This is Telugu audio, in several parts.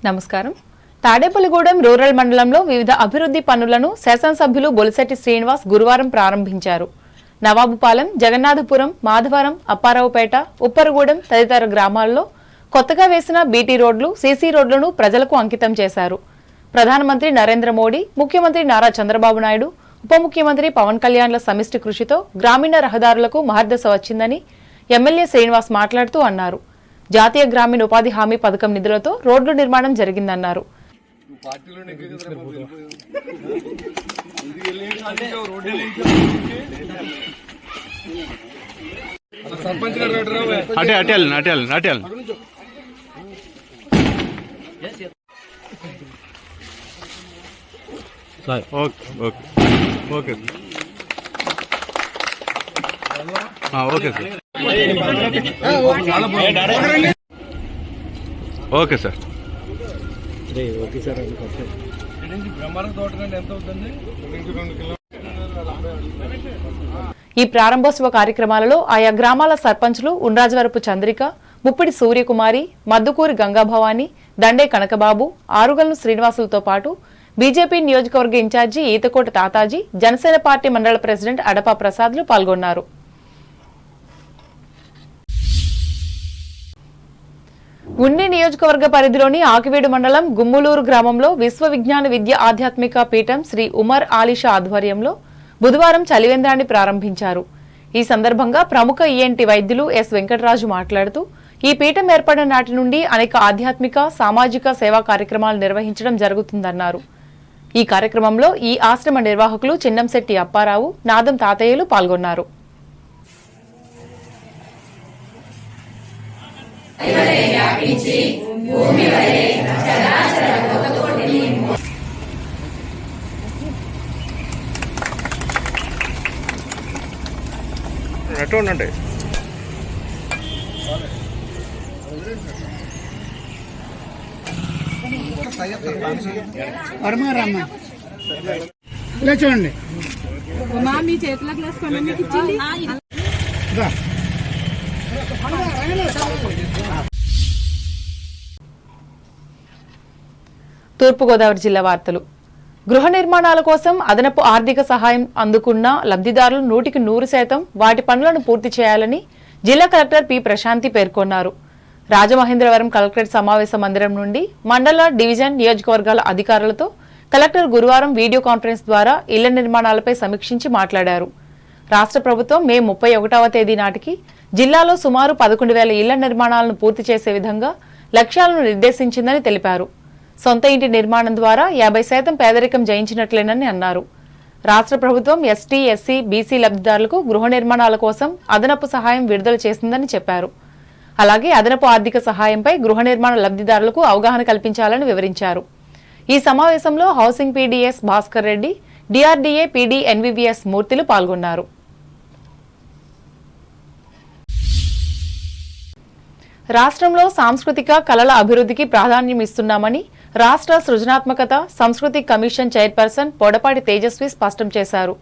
నమస్కారం. తాడేపల్లిగూడెం రూరల్ మండలంలో వివిధ అభివృద్ధి పనులను శాసనసభ్యులు బొలిశెట్టి శ్రీనివాస్ గురువారం ప్రారంభించారు. నవాబుపాలెం, జగన్నాథపురం, మాధవరం, అప్పారావుపేట, ఉప్పరగూడెం తదితర గ్రామాల్లో కొత్తగా వేసిన బీటీ రోడ్లు, సీసీ రోడ్లను ప్రజలకు అంకితం చేశారు. ప్రధానమంత్రి నరేంద్ర మోడీ, ముఖ్యమంత్రి నారా చంద్రబాబు నాయుడు, ఉప ముఖ్యమంత్రి పవన్ కళ్యాణ్ల సమిష్టి కృషితో గ్రామీణ రహదారులకు మహర్దశ వచ్చిందని ఎమ్మెల్యే శ్రీనివాస్ మాట్లాడుతూ అన్నారు. జాతీయ గ్రామీణ ఉపాధి హామీ పథకం నిధులతో రోడ్లు నిర్మాణం జరిగిందన్నారు. Okay sir. ఈ ప్రారంభోత్సవ కార్యక్రమాలలో ఆయా గ్రామాల సర్పంచులు ఉండ్రాజవరపు చంద్రిక, ముప్పిడి సూర్యకుమారి, మద్దుకూరి గంగాభవాని, దండే కనకబాబు, ఆరుగల్ను శ్రీనివాసులతో పాటు బీజేపీ నియోజకవర్గ ఇన్ఛార్జి ఈతకోట తాతాజీ, జనసేన పార్టీ మండల ప్రెసిడెంట్ అడపా ప్రసాద్లు పాల్గొన్నారు. ఉండి నియోజకవర్గ పరిధిలోని ఆకివీడు మండలం గుమ్ములూరు గ్రామంలో విశ్వ విజ్ఞాన విద్య ఆధ్యాత్మిక పీఠం శ్రీ ఉమర్ ఆలీషా ఆధ్వర్యంలో బుధవారం చలివేంద్రాన్ని ప్రారంభించారు. ఈ సందర్భంగా ప్రముఖ ఈఎన్టీ వైద్యులు ఎస్ వెంకటరాజు మాట్లాడుతూ ఈ పీఠం ఏర్పడిన నాటి నుండి అనేక ఆధ్యాత్మిక, సామాజిక సేవా కార్యక్రమాలు నిర్వహించడం జరుగుతుందన్నారు. ఈ కార్యక్రమంలో ఈ ఆశ్రమ నిర్వాహకులు చిన్నంశెట్టి అప్పారావు, నాదం తాతయ్యలు పాల్గొన్నారు. ఎట్లుండండి ఇలా చూడండి. మీ చేతుల గ్లాస్ మీకు ఇచ్చింది. తూర్పుగోదావరి జిల్లా వార్తలు. గృహ నిర్మాణాల కోసం అదనపు ఆర్థిక సహాయం అందుకున్న లబ్ధిదారులు 100% వాటి పనులను పూర్తి చేయాలని జిల్లా కలెక్టర్ పి ప్రశాంతి పేర్కొన్నారు. రాజమహేంద్రవరం కలెక్టరేట్ సమావేశ మందిరం నుండి మండల, డివిజన్, నియోజకవర్గాల అధికారులతో కలెక్టర్ గురువారం వీడియో కాన్ఫరెన్స్ ద్వారా ఇళ్ల నిర్మాణాలపై సమీక్షించి మాట్లాడారు. రాష్ట్ర ప్రభుత్వం మే 31వ తేదీ నాటికి జిల్లాలో సుమారు 11,000 ఇళ్ల నిర్మాణాలను పూర్తి చేసే విధంగా లక్ష్యాలను నిర్దేశించిందని తెలిపారు. సొంత ఇంటి నిర్మాణం ద్వారా 50% పేదరికం జయించినట్లేనని అన్నారు. రాష్ట్ర ప్రభుత్వం ఎస్టీ, ఎస్సీ, బీసీ లబ్ధిదారులకు గృహ నిర్మాణాల కోసం అదనపు సహాయం విడుదల చేసిందని చెప్పారు. అలాగే అదనపు ఆర్థిక సహాయంపై గృహ నిర్మాణ లబ్ధిదారులకు అవగాహన కల్పించాలని వివరించారు. ఈ సమావేశంలో housing PDs Bhaskar Reddy, DRDA PD NVVS మూర్తిలు పాల్గొన్నారు. రాష్ట్రంలో సాంస్కృతిక కళల అభివృద్ధికి ప్రాధాన్యం ఇస్తున్నామని రాష్ట్ర సృజనాత్మకత, సంస్కృతి కమిషన్ చైర్పర్సన్ పొడపాటి తేజస్వి స్పష్టం చేశారు.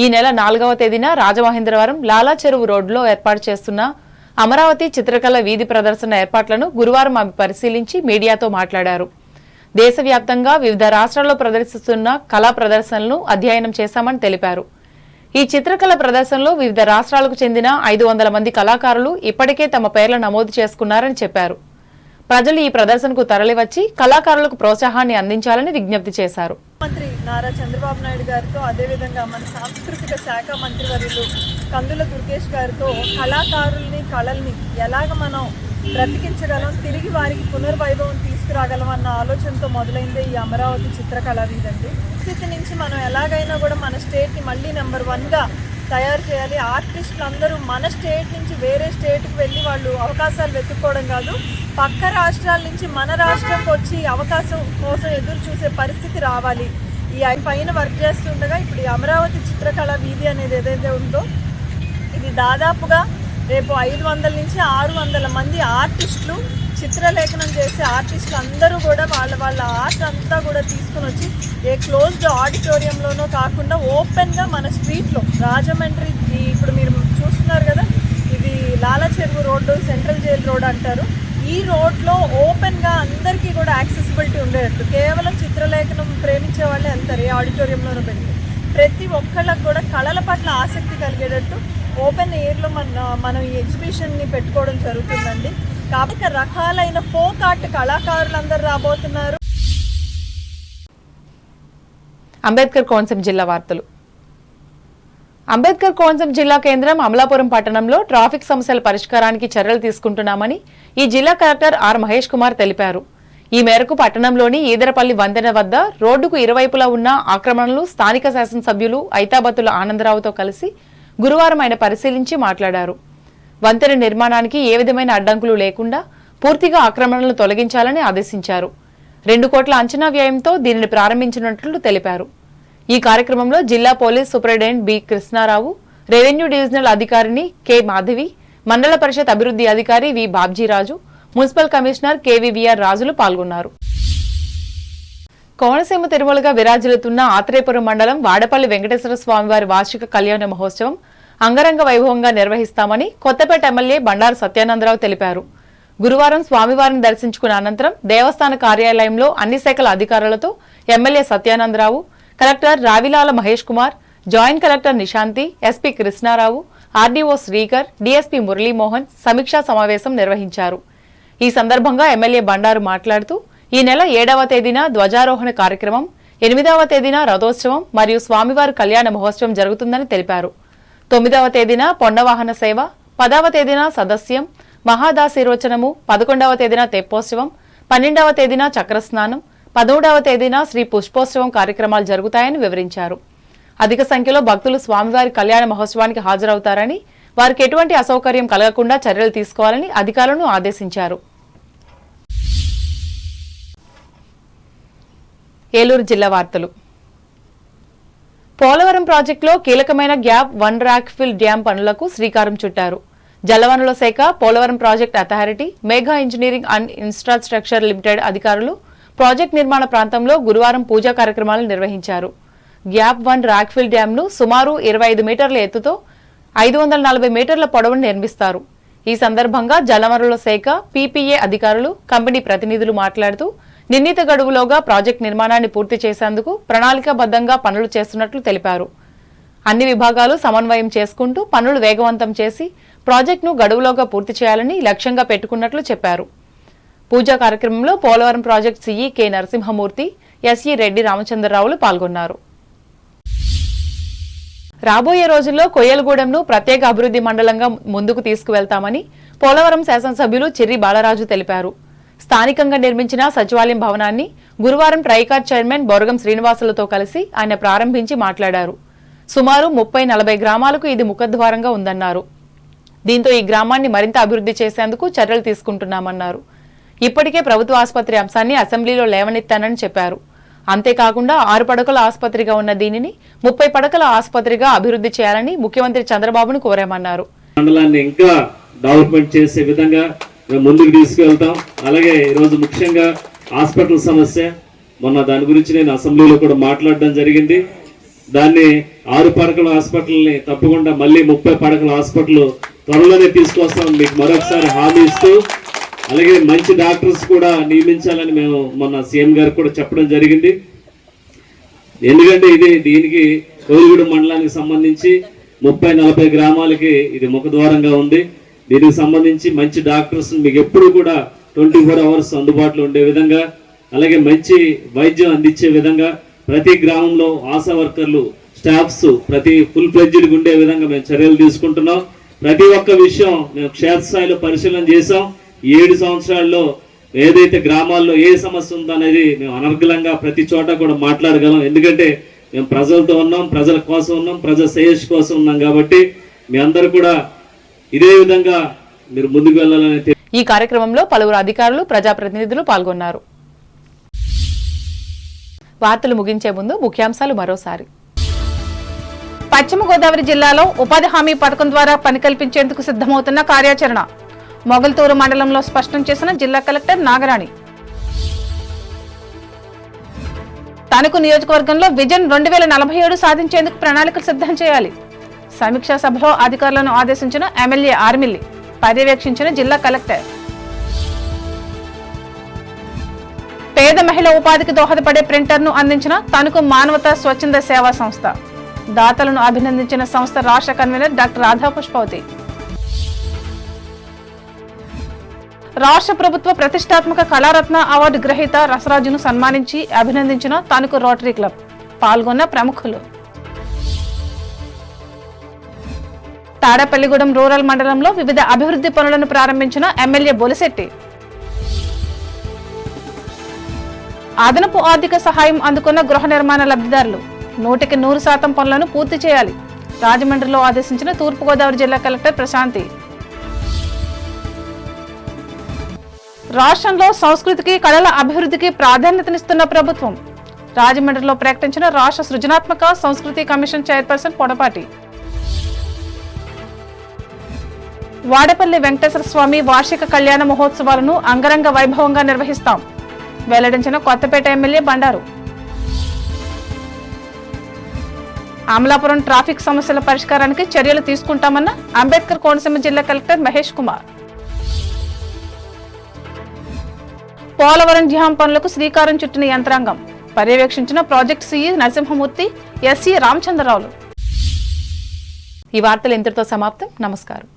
ఈ నెల 4వ తేదీన రాజమహేంద్రవరం లాలా చెరువు రోడ్లో ఏర్పాటు చేస్తున్న అమరావతి చిత్రకళ వీధి ప్రదర్శన ఏర్పాట్లను గురువారం ఆమె పరిశీలించి మీడియాతో మాట్లాడారు. దేశవ్యాప్తంగా వివిధ రాష్ట్రాల్లో ప్రదర్శిస్తున్న కళా ప్రదర్శనలను అధ్యయనం చేశామని తెలిపారు. ఈ చిత్రకళ ప్రదర్శనలో వివిధ రాష్ట్రాలకు చెందిన 500 మంది కళాకారులు ఇప్పటికే తమ పేర్ల నమోదు చేసుకున్నారని చెప్పారు. ప్రజలు ఈ ప్రదర్శనకు తరలివచ్చి కళాకారులకు ప్రోత్సాహాన్ని అందించాలని విజ్ఞప్తి చేశారు. మంత్రి నారా చంద్రబాబు నాయుడు గారితో, అదేవిధంగా మన సాంస్కృతిక శాఖ మంత్రివర్యులు కందుల దుర్గేష్ గారితో కళాకారుల్ని, కళల్ని ఎలాగ మనం బ్రతికించగలం, తిరిగి వారికి పునర్వైభవం తీసుకురాగలం అన్న ఆలోచనతో మొదలైందే ఈ అమరావతి చిత్రకళా వీధి అండి. స్థితి నుంచి మనం ఎలాగైనా కూడా మన స్టేట్ని మళ్ళీ నెంబర్ 1గా తయారు చేయాలి. ఆర్టిస్టులు అందరూ మన స్టేట్ నుంచి వేరే స్టేట్కి వెళ్ళి వాళ్ళు అవకాశాలు వెతుక్కోవడం కాదు, పక్క రాష్ట్రాల నుంచి మన రాష్ట్రంకి వచ్చి అవకాశం కోసం ఎదురు చూసే పరిస్థితి రావాలి. ఈ పైన వర్క్ చేస్తుండగా ఇప్పుడు ఈ అమరావతి చిత్రకళా వీధి అనేది ఏదైతే ఉందో ఇది దాదాపుగా రేపు 500 నుంచి 600 మంది ఆర్టిస్టులు, చిత్రలేఖనం చేసే ఆర్టిస్టులు అందరూ కూడా వాళ్ళ ఆర్ట్ అంతా కూడా తీసుకుని వచ్చి ఏ క్లోజ్డ్ ఆడిటోరియంలోనో కాకుండా ఓపెన్గా మన స్ట్రీట్లో రాజమండ్రి, ఇప్పుడు మీరు చూస్తున్నారు కదా, ఇది లాలా చెరువు రోడ్డు, సెంట్రల్ జైల్ రోడ్ అంటారు. ఈ రోడ్లో ఓపెన్గా అందరికీ కూడా యాక్సెసిబిలిటీ పెడతారు, ఏ ఆడిటోరియంలోనూ పెడతారు. ప్రతి ఒక్కళ్ళకు కూడా కళల పట్ల ఆసక్తి కలిగేటట్టు ఓపెన్ ఎయిర్లో మనం ఈ ఎగ్జిబిషన్ని పెట్టుకోవడం జరుగుతుందండి. కాబట్టి రకాలైన ఫోక్ ఆర్ట్ కళాకారులు అందరూ రాబోతున్నారు. అంబేద్కర్ కోనసీమ జిల్లా వార్తలు. అంబేద్కర్ కోనసీమ జిల్లా కేంద్రం అమలాపురం పట్టణంలో ట్రాఫిక్ సమస్యల పరిష్కారానికి చర్యలు తీసుకుంటున్నామని ఈ జిల్లా కలెక్టర్ ఆర్ మహేష్ కుమార్ తెలిపారు. ఈ మేరకు పట్టణంలోని ఈదరపల్లి వంతెన వద్ద రోడ్డుకు ఇరువైపులా ఉన్న ఆక్రమణలు స్థానిక శాసనసభ్యులు ఐతాబత్తుల ఆనందరావుతో కలిసి గురువారం ఆయన పరిశీలించి మాట్లాడారు. వంతెన నిర్మాణానికి ఏ విధమైన అడ్డంకులు లేకుండా పూర్తిగా ఆక్రమణలను తొలగించాలని ఆదేశించారు. 2 కోట్ల అంచనా వ్యయంతో దీనిని ప్రారంభించినట్లు తెలిపారు. ఈ కార్యక్రమంలో జిల్లా police superintendent B Krishnarao, revenue divisional అధికారిని కె మాధవి, మండల పరిషత్ అభివృద్ధి అధికారి వి బాబ్జీరాజు, మున్సిపల్ కమిషనర్ కెవివిఆర్ రాజులు పాల్గొన్నారు. కోనసీమ తిరుమలగా విరాజిల్లుతున్న ఆత్రేయపురం మండలం వాడపల్లి వెంకటేశ్వర స్వామివారి వార్షిక కళ్యాణ మహోత్సవం అంగరంగ వైభవంగా నిర్వహిస్తామని కొత్తపేట ఎమ్మెల్యే బండారు సత్యానందరావు తెలిపారు. గురువారం స్వామివారిని దర్శించుకున్న అనంతరం దేవస్థాన కార్యాలయంలో అన్ని శాఖల అధికారులతో MLA Satyanandarao, collector Ravilala Mahesh Kumar, joint collector Nishanthi, SP Krishnarao, RDO Srikar, DSP Muralimohan సమీక్షా సమావేశం నిర్వహించారు. ఈ సందర్భంగా ఎమ్మెల్యే బండారు మాట్లాడుతూ ఈ నెల 7వ తేదీన ధ్వజారోహణ కార్యక్రమం, 8వ తేదీన రథోత్సవం మరియు స్వామివారి కళ్యాణ మహోత్సవం జరుగుతుందని తెలిపారు. 9వ తేదీన పొండవాహన సేవ, 10వ తేదీన సదస్యం, మహాదాశీర్వచనము, 11వ తేదీన తెప్పోత్సవం, 12వ తేదీన చక్రస్నానం, 13వ తేదీన శ్రీ పుష్పోత్సవం కార్యక్రమాలు జరుగుతాయని వివరించారు. అధిక సంఖ్యలో భక్తులు స్వామివారి కళ్యాణ మహోత్సవానికి హాజరవుతారని, వారికి ఎటువంటి అసౌకర్యం కలగకుండా చర్యలు తీసుకోవాలని అధికారులను ఆదేశించారు. ఏలూరు జిల్లా వార్తలు. పోలవరం ప్రాజెక్టులో కీలకమైన గ్యాప్ 1 రాక్ ఫిల్ డ్యాం పనులకు శ్రీకారం చుట్టారు. జలవనరుల శాఖ, Polavaram project authority, Megha engineering and infrastructure limited అధికారులు ప్రాజెక్టు నిర్మాణ ప్రాంతంలో గురువారం పూజా కార్యక్రమాలు నిర్వహించారు. గ్యాప్ 1 రాక్ ఫిల్ డ్యాంను సుమారు 25 మీటర్ల ఎత్తుతో 540 మీటర్ల పొడవును నిర్మిస్తారు. ఈ సందర్భంగా జలవనరుల శాఖ, పీపీఏ అధికారులు, కంపెనీ ప్రతినిధులు మాట్లాడుతూ నిర్ణీత గడువులోగా ప్రాజెక్టు నిర్మాణాన్ని పూర్తి చేసేందుకు ప్రణాళికాబద్ధంగా పనులు చేస్తున్నట్లు తెలిపారు. అన్ని విభాగాలు సమన్వయం చేసుకుంటూ పనులు వేగవంతం చేసి ప్రాజెక్టును గడువులోగా పూర్తి చేయాలని లక్ష్యంగా పెట్టుకున్నట్లు చెప్పారు. పూజా కార్యక్రమంలో Polavaram project CE K Narasimhamurthy, SE Reddy రామచంద్రరావులు పాల్గొన్నారు. రాబోయే రోజుల్లో కొయ్యలగూడెంను ప్రత్యేక అభివృద్ధి మండలంగా ముందుకు తీసుకువెళ్తామని పోలవరం శాసనసభ్యులు చిర్రి బాలరాజు తెలిపారు. స్థానికంగా నిర్మించిన సచివాలయం భవనాన్ని గురువారం ట్రైకార్ చైర్మన్ బొరగం శ్రీనివాసులతో కలిసి ఆయన ప్రారంభించి మాట్లాడారు. సుమారు 30-40 గ్రామాలకు ఇది ముఖద్వారంగా ఉందన్నారు. దీంతో ఈ గ్రామాన్ని మరింత అభివృద్ధి చేసేందుకు చర్యలు తీసుకుంటున్నామన్నారు. ఇప్పటికే ప్రభుత్వ ఆసుపత్రి అంశాన్ని అసెంబ్లీలో లేవనెత్తానని చెప్పారు. అంతేకాకుండా 6 పడకల ఆసుపత్రిగా ఉన్న దీనిని 30 పడకల ఆసుపత్రిగా అభివృద్ధి చేయాలని ముఖ్యమంత్రి చంద్రబాబును కోరామన్నారు. మండలాన్ని ఇంకా డెవలప్మెంట్ చేసే విధంగా మేము ముందుకు తీసుకెళ్తాం. అలాగే ఈరోజు ముఖ్యంగా హాస్పిటల్ సమస్య, మొన్న దాని గురించి నేను అసెంబ్లీలో కూడా మాట్లాడడం జరిగింది. దాన్ని 6 పడకల హాస్పిటల్ని తప్పకుండా మళ్ళీ 30 పడకల హాస్పిటల్ త్వరలోనే తీసుకొస్తాం మీకు మరొకసారి హామీ ఇస్తూ, అలాగే మంచి డాక్టర్స్ కూడా నియమించాలని మేము మొన్న సీఎం గారికి కూడా చెప్పడం జరిగింది. ఎందుకంటే దీనికి కోయిలగూడెం మండలానికి సంబంధించి 30-40 గ్రామాలకి ఇది ముఖద్వారంగా ఉంది. దీనికి సంబంధించి మంచి డాక్టర్స్ మీకు ఎప్పుడు కూడా 24 అవర్స్ అందుబాటులో ఉండే విధంగా, అలాగే మంచి వైద్యం అందించే విధంగా ప్రతి గ్రామంలో ఆశా వర్కర్లు, స్టాఫ్స్ ప్రతి ఫుల్ ఫ్లెడ్జ్డ్గా ఉండే విధంగా మేము చర్యలు తీసుకుంటున్నాం. ప్రతి ఒక్క విషయం మేము క్షేత్రస్థాయిలో పరిశీలన చేసాం. 7 సంవత్సరాల్లో ఏదైతే గ్రామాల్లో ఏ సమస్య ఉందో అనేది మేము అనర్గళంగా ప్రతి చోట కూడా మాట్లాడగలం. ఎందుకంటే మేము ప్రజలతో ఉన్నాం, ప్రజల కోసం ఉన్నాం, ప్రజల శ్రేయస్సు కోసం ఉన్నాం. కాబట్టి మీ అందరూ కూడా ఇదే విధంగా మీరు ముందుకు వెళ్ళాలని. ఈ కార్యక్రమంలో పలువురు అధికారులు, ప్రజాప్రతినిధులు పాల్గొన్నారు. వార్తలు ముగించే ముందు ముఖ్యాంశాలు మరోసారి. పశ్చిమ గోదావరి జిల్లాలో ఉపాధి హామీ పథకం ద్వారా పని కల్పించేందుకు సిద్ధమవుతున్న కార్యాచరణ మొగల్తూరు మండలంలో స్పష్టం చేసిన జిల్లా కలెక్టర్ నాగరాణి. తణుకు నియోజకవర్గంలో విజన్ 2047 సాధించేందుకు ప్రణాళికలు సిద్ధం చేయాలి. సమీక్షా సభలో అధికారులను ఆదేశించిన ఎమ్మెల్యే ఆర్మిల్లి, పర్యవేక్షించిన జిల్లా కలెక్టర్. పేద మహిళ ఉపాధికి దోహదపడే ప్రింటర్ను అందించిన తణుకు మానవతా స్వచ్ఛంద సేవా సంస్థ. దాతలను అభినందించిన సంస్థ రాష్ట్ర కన్వీనర్ డాక్టర్ రాధా పుష్పవతి. రాష్ట్ర ప్రభుత్వ ప్రతిష్టాత్మక కళారత్న అవార్డు గ్రహీత రసరాజును సన్మానించి అభినందించిన తణుకు రోటరీ క్లబ్. పాల్గొన్న ప్రముఖులు. తాడేపల్లిగూడెం రూరల్ మండలంలో వివిధ అభివృద్ధి పనులను ప్రారంభించిన ఎమ్మెల్యే బొలిశెట్టి. అదనపు ఆర్థిక సహాయం అందుకున్న గృహ నిర్మాణ లబ్ధిదారులు 100% పనులను పూర్తి చేయాలి. రాజమండ్రిలో ఆదేశించిన తూర్పుగోదావరి జిల్లా కలెక్టర్ ప్రశాంతి. రాష్ట్రంలో సంస్కృతికి కళల అభివృద్ధికి ప్రాధాన్యతనిస్తున్న ప్రభుత్వం. రాజమండ్రిలో ప్రకటించిన రాష్ట్ర సృజనాత్మక సంస్కృతి కమిషన్ చైర్పర్సన్ పొడపాటి. వాడపల్లి వెంకటేశ్వర స్వామి వార్షిక కళ్యాణ మహోత్సవాలను అంగరంగ వైభవంగా నిర్వహిస్తాం. వెల్లడించిన కొత్తపేట ఎమ్మెల్యే బండారు. అమలాపురం ట్రాఫిక్ సమస్యల పరిష్కారానికి చర్యలు తీసుకుంటామన్న అంబేద్కర్ కోనసీమ జిల్లా కలెక్టర్ మహేష్ కుమార్. పోలవరం డ్యాం పనులకు శ్రీకారం చుట్టిన యంత్రాంగం. పర్యవేక్షించిన ప్రాజెక్ట్ సిఇ నరసింహమూర్తి, ఎస్సి రామచంద్రరావులు. ఈ వార్తలు ఇంతటితో సమాప్తం. నమస్కారం.